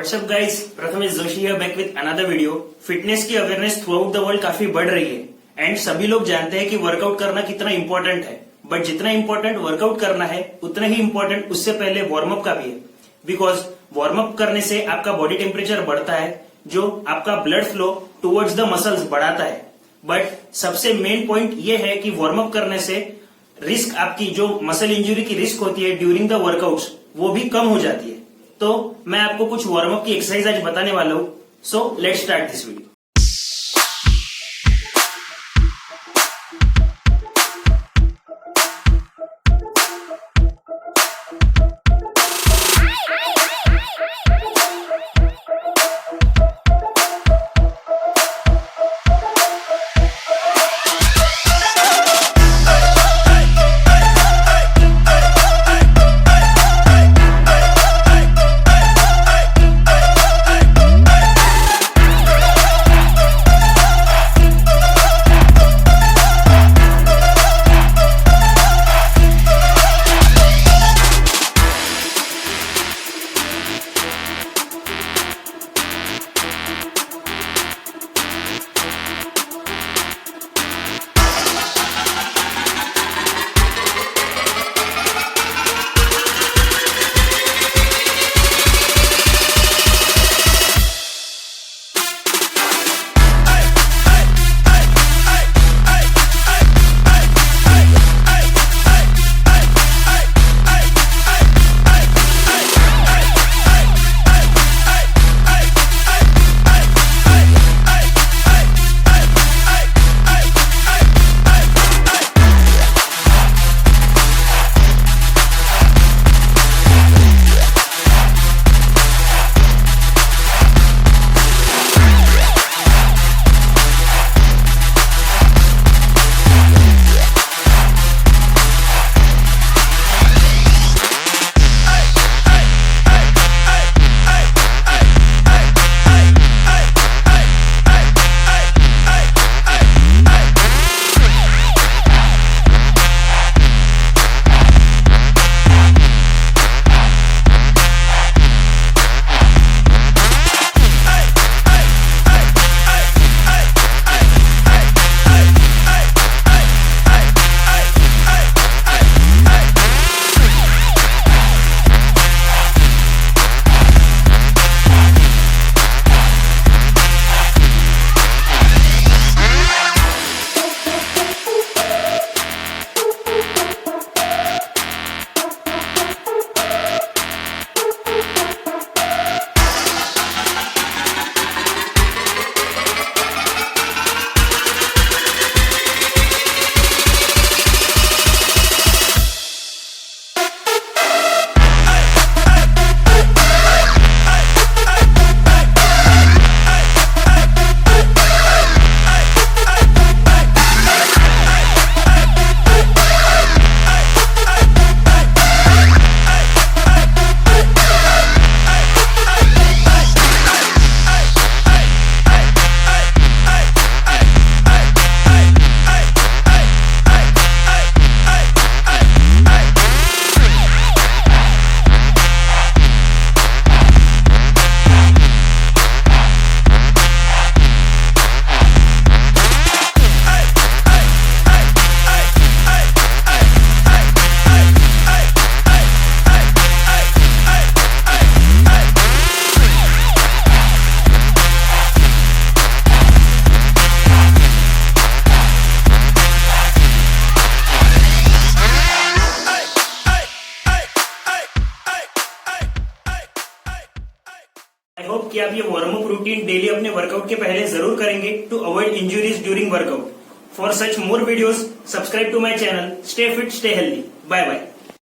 WhatsApp guys, Prathamesh Joshi है back with another video. Fitness की awareness throughout the world काफी बढ़ रही है एंड सभी लोग जानते हैं कि वर्कआउट करना कितना इंपॉर्टेंट है। बट जितना इंपॉर्टेंट वर्कआउट करना है उतना ही इंपॉर्टेंट उससे पहले वार्म अप का भी है। बिकॉज वार्म अप करने से आपका बॉडी टेम्परेचर बढ़ता है जो आपका blood flow towards the muscles बढ़ाता है। बट सबसे मेन पॉइंट ये है कि वार्म अप करने से रिस्क, आपकी जो मसल इंजरी की रिस्क होती है ड्यूरिंग द वर्कआउट्स, वो भी कम हो जाती है। तो मैं आपको कुछ वार्म अप की एक्सरसाइज आज बताने वाला हूं। So let's start this video. I hope कि आप ये वार्म अप रूटीन डेली अपने वर्कआउट के पहले जरूर करेंगे to avoid injuries during workout. For such more videos, subscribe to my channel. Stay fit, stay healthy. Bye bye.